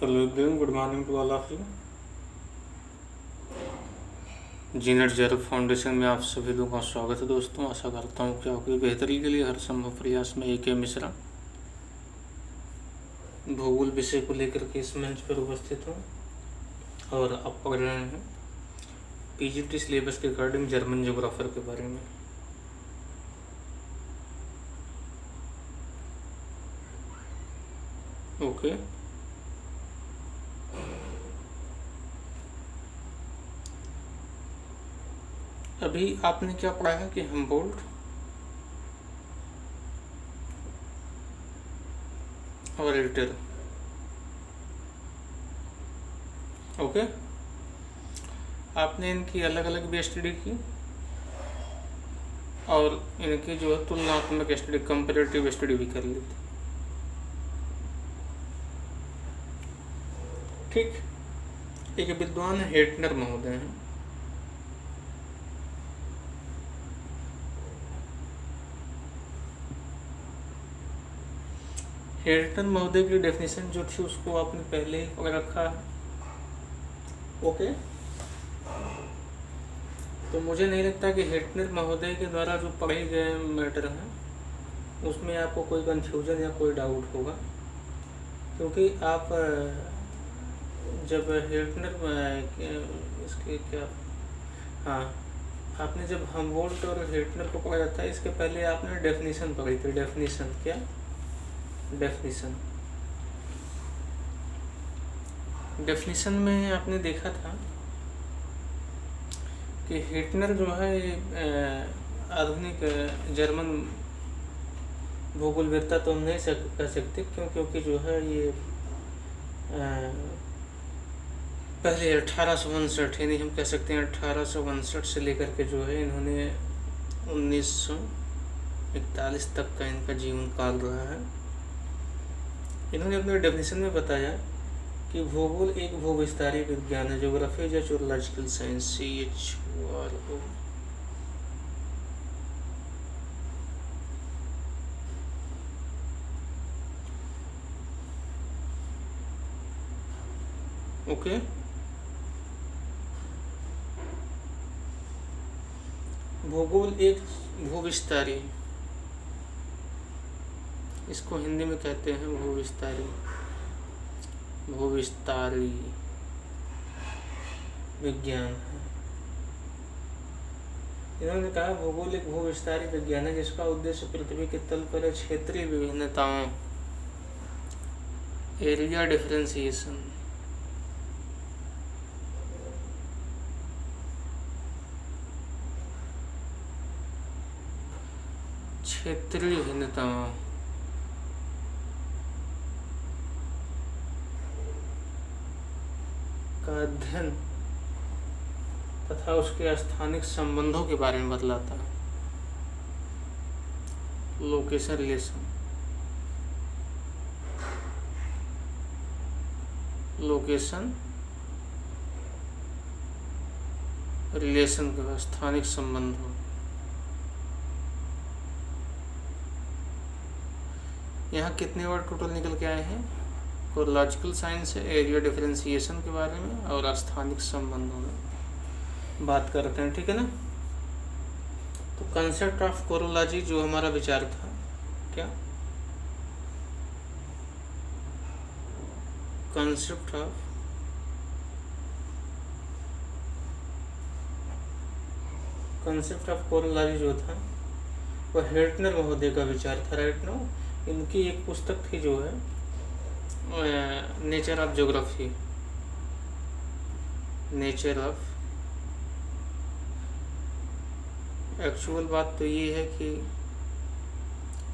Hello everyone, good morning to all of you. जीनेट जेरो foundation में आप सभी लोगों का स्वागत है दोस्तों। आशा करता हूँ कि आपकी बेहतरी के लिए हर संभव प्रयास में AK मिश्रा भूगोल विषय को लेकर के इस मंच पर उपस्थित हूँ और आप पढ़ रहे हैं PGT सिलेबस के अकॉर्डिंग जर्मन जोग्राफर के बारे में। ओके, अभी आपने क्या पढ़ा है कि हमबोल्ट और रिटर। ओके, आपने इनकी अलग अलग भी स्टडी की और इनकी जो है तुलनात्मक स्टडी, कंपेरेटिव स्टडी भी कर ली थी। ठीक, एक विद्वान हेटनर महोदय हैं। हेटनर महोदय की डेफिनेशन जो थी उसको आपने पहले ही पकड़ रखा है। ओके, तो मुझे नहीं लगता कि हेटनर महोदय के द्वारा जो पढ़े गए मैटर हैं उसमें आपको कोई कंफ्यूजन या कोई डाउट होगा, क्योंकि आप जब हेटनर इसके क्या, हाँ, आपने जब हमबोल्ट और हेटनर को पढ़ा जाता है इसके पहले आपने डेफिनेशन पढ़ी थी। डेफिनेशन क्या? डेफिनेशन में आपने देखा था कि हिटलर जो है आधुनिक जर्मन भूगोलवेत्ता तो हम नहीं कह सकते, क्योंकि जो है ये पहले 1859 यानी हम कह सकते हैं 1859 से लेकर के जो है इन्होंने 1941 तक का इनका जीवन काल रहा है। इन्होंने अपने डेफिनेशन में बताया कि भूगोल एक भूविस्तारी विज्ञान है, ज्योग्राफी या ज्योलॉजिकल साइंस, CHORO। ओके, भूगोल एक भूविस्तारी, इसको हिंदी में कहते हैं भूविस्तारी विज्ञान है। इन्होंने कहा भूगोल एक भूविस्तारी विज्ञान है जिसका उद्देश्य पृथ्वी के तल पर क्षेत्रीय विभिन्नताओं, एरिया डिफरेंशिएशन, क्षेत्रीय विभिन्नताओं का अध्ययन तथा उसके स्थानिक संबंधों के बारे में बतलाता है। लोकेशन रिलेशन, का स्थानिक संबंधों। यहाँ कितने वर्ड टोटल निकल के आए हैं? कोरोलॉजिकल साइंस है, एरिया डिफरेंशिएशन के बारे में और स्थानिक संबंधों में बात करते हैं, ठीक है ना। तो कंसेप्ट ऑफ कोरोलॉजी जो हमारा विचार था, क्या कंसेप्ट ऑफ कोरोलॉजी जो था वो हेटनर महोदय का विचार था, राइट नो। इनकी एक पुस्तक थी जो है नेचर ऑफ ज्योग्राफी, एक्चुअल बात तो ये है कि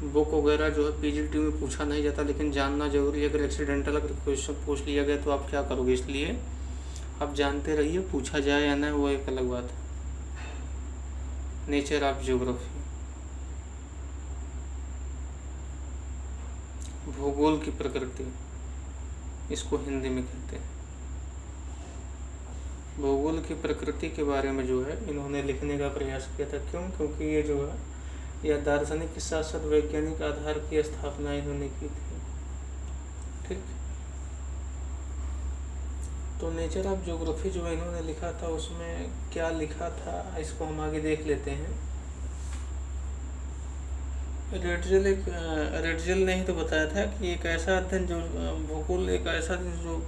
बुक वगैरह जो है PGT में पूछा नहीं जाता, लेकिन जानना जरूरी है। अगर एक्सीडेंटल अगर क्वेश्चन पूछ लिया गया तो आप क्या करोगे, इसलिए आप जानते रहिए, पूछा जाए या ना वो एक अलग बात है। नेचर ऑफ ज्योग्राफी, भूगोल की प्रकृति, इसको हिंदी में कहते हैं। भूगोल की प्रकृति के बारे में जो है इन्होंने लिखने का प्रयास किया था। क्यों? क्योंकि ये जो है यह दार्शनिक के साथ साथ वैज्ञानिक आधार की स्थापना इन्होंने की थी। ठीक, तो नेचर ऑफ ज्योग्राफी जो इन्होंने लिखा था उसमें क्या लिखा था, इसको हम आगे देख लेते हैं। रेडजल ने ही तो बताया था कि एक ऐसा अध्ययन जो भूगोल एक ऐसा जो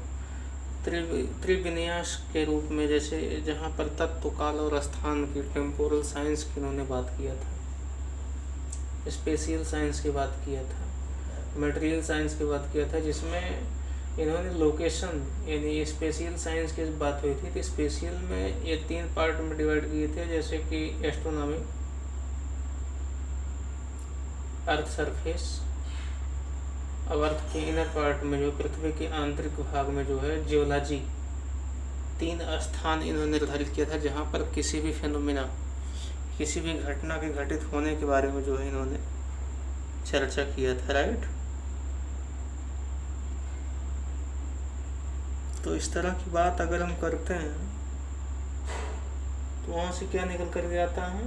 त्रिविन्यास के रूप में, जैसे जहाँ पर तत्व, काल और स्थान की, टेम्पोरल साइंस की उन्होंने बात किया था, स्पेशियल साइंस की बात किया था, मटेरियल साइंस की बात किया था, जिसमें इन्होंने लोकेशन यानी स्पेशियल साइंस की बात हुई थी। तो स्पेशियल में ये 3 पार्ट में डिवाइड किए थे, जैसे कि एस्ट्रोनॉमी, अर्थ सरफेस, और अर्थ के इनर पार्ट में जो पृथ्वी के आंतरिक भाग में जो है जियोलॉजी। 3 स्थान इन्होंने निर्धारित किया था जहाँ पर किसी भी फेनोमेना, किसी भी घटना के घटित होने के बारे में जो है इन्होंने चर्चा किया था, राइट। तो इस तरह की बात अगर हम करते हैं तो वहाँ से क्या निकल कर आता है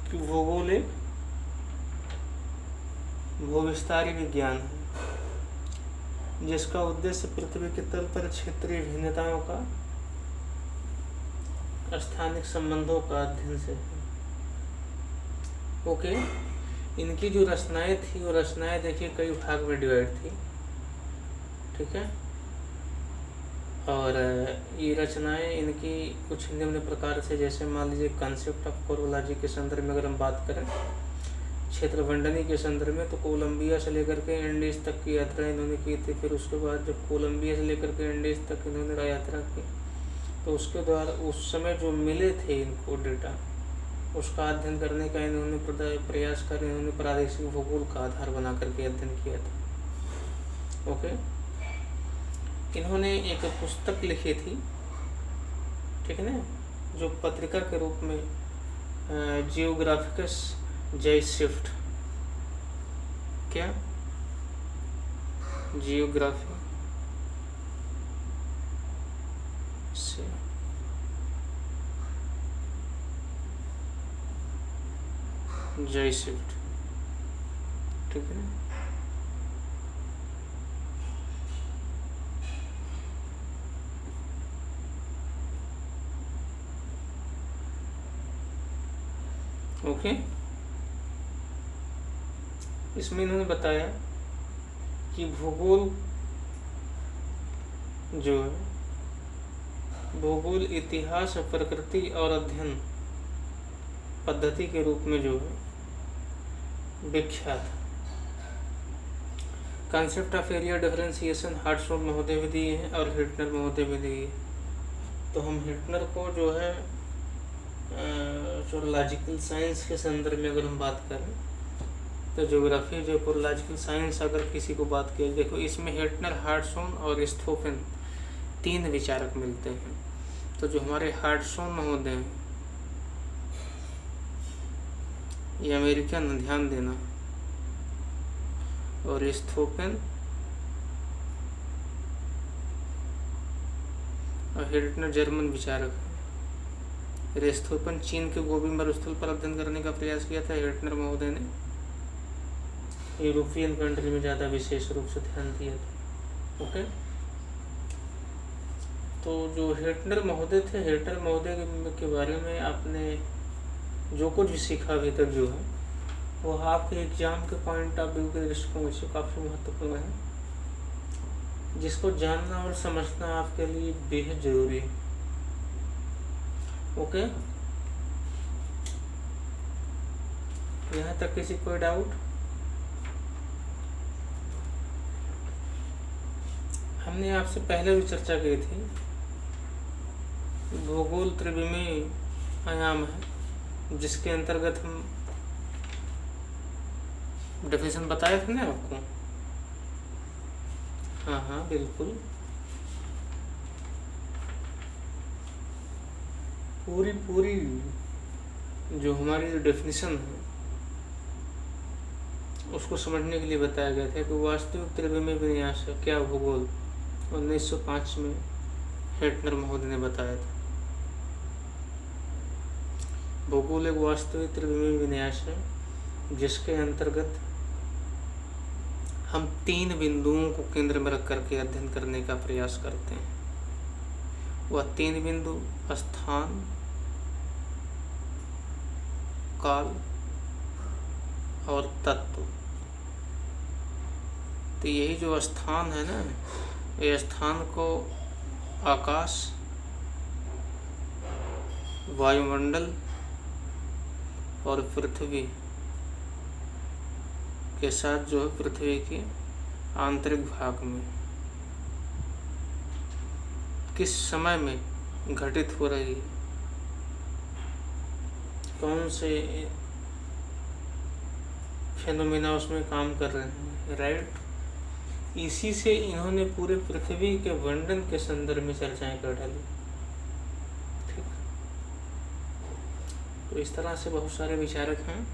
कि भूगोल एक भूविस्तारी विज्ञान है, जिसका उद्देश्य पृथ्वी के तल पर क्षेत्रीय भिन्नताओं का, स्थानिक संबंधों का अध्ययन से है। ओके, इनकी जो रचनाएं थी वो रचनाएं देखिए कई भाग में डिवाइड थी, ठीक है। और ये रचनाएं इनकी कुछ निम्न प्रकार से, जैसे मान लीजिए कॉन्सेप्ट ऑफ कोरोलॉजी के संदर्भ में अगर हम बात करें, क्षेत्र वंडनी के संदर्भ में, तो कोलंबिया से लेकर के इंडीज तक की यात्रा इन्होंने की थी। फिर उसके बाद जब कोलंबिया से लेकर के इंडीज तक इन्होंने यात्रा की, तो उसके द्वारा उस समय जो मिले थे इनको डेटा, उसका अध्ययन करने का इन्होंने प्रयास कर, इन्होंने प्रादेशिक भूगोल का आधार बना करके अध्ययन किया था। ओके, इन्होंने एक पुस्तक लिखी थी, ठीक है ना, जो पत्रिका के रूप में जियोग्राफिकस जेटशिफ्ट, क्या जियोग्राफी से जेटशिफ्ट, ठीक है ना। ओके, इसमें इन्होंने बताया कि भूगोल जो है, भूगोल इतिहास, प्रकृति और अध्ययन पद्धति के रूप में जो है विख्यात है। कॉन्सेप्ट ऑफ एरिया डिफरेंशिएशन हार्ट्सफोर्ड महोदय भी दिए हैं और हिटनर महोदय भी दिए। तो हम हिटनर को जो है जोलॉजिकल साइंस के संदर्भ में अगर हम बात करें, तो ज्योग्राफी जो कोलॉजिकल साइंस अगर किसी को बात किया, देखो इसमें हिटनर, हार्ट्सोन और स्टोफेन 3 विचारक मिलते हैं। तो जो हमारे हार्ट्सोन महोदय हैं, ये अमेरिकन, ध्यान देना, और स्टोफेन और हिटनर जर्मन विचारक है। रेस्थोपन चीन के गोबी मरुस्थल पर अध्ययन करने का प्रयास किया था। हिटनर महोदय ने यूरोपियन कंट्री में ज़्यादा विशेष रूप से ध्यान दिया था। ओके, तो जो हिटनर महोदय थे, हिटनर महोदय के बारे में आपने जो कुछ भी सीखा अभी तक जो है, वो आपके एग्जाम के पॉइंट ऑफ व्यू के दृष्टिकोण से काफ़ी महत्वपूर्ण है, जिसको जानना और समझना आपके लिए बेहद जरूरी है। ओके, यहाँ तक किसी कोई डाउट? हमने आपसे पहले भी चर्चा की थी, भूगोल त्रिविमीय आयाम है, जिसके अंतर्गत हम डेफिनेशन बताए थे ना आपको। हाँ बिल्कुल, पूरी जो हमारी जो डेफिनेशन है उसको समझने के लिए बताया गया था कि वास्तविक त्रिविमीय विन्यास है क्या भूगोल, 1905 में हिटनर महोदय ने बताया था। भूगोल एक वास्तविक त्रिविमीय विन्यास है जिसके अंतर्गत हम 3 बिंदुओं को केंद्र में रख करके अध्ययन करने का प्रयास करते हैं। वह 3 बिंदु स्थान, काल और तत्व। तो यही जो स्थान है ना, ये स्थान को आकाश, वायुमंडल और पृथ्वी के साथ जो है पृथ्वी के आंतरिक भाग में किस समय में घटित हो रही है, कौन से फेनोमेना उसमें काम कर रहे हैं, राइट। इसी से इन्होंने पूरे पृथ्वी के वर्णन के संदर्भ में चर्चाएं कर डाली। ठीक, तो इस तरह से बहुत सारे विचारक हैं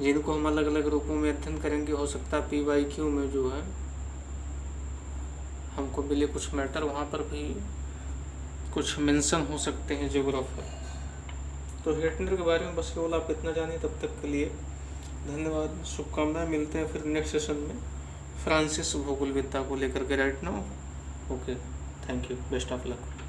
जिनको हम अलग अलग रूपों में अध्ययन करेंगे। हो सकता है PYQ में जो है हमको मिले कुछ मैटर, वहाँ पर भी कुछ मेंशन हो सकते हैं ज्योग्राफर। तो हेटनर के बारे में बस केवल आप इतना जानिए। तब तक के लिए धन्यवाद, शुभकामनाएं। मिलते हैं फिर नेक्स्ट सेशन में फ्रांसिस भूगोलविद्या को लेकर के। Right now okay, thank you, best of luck.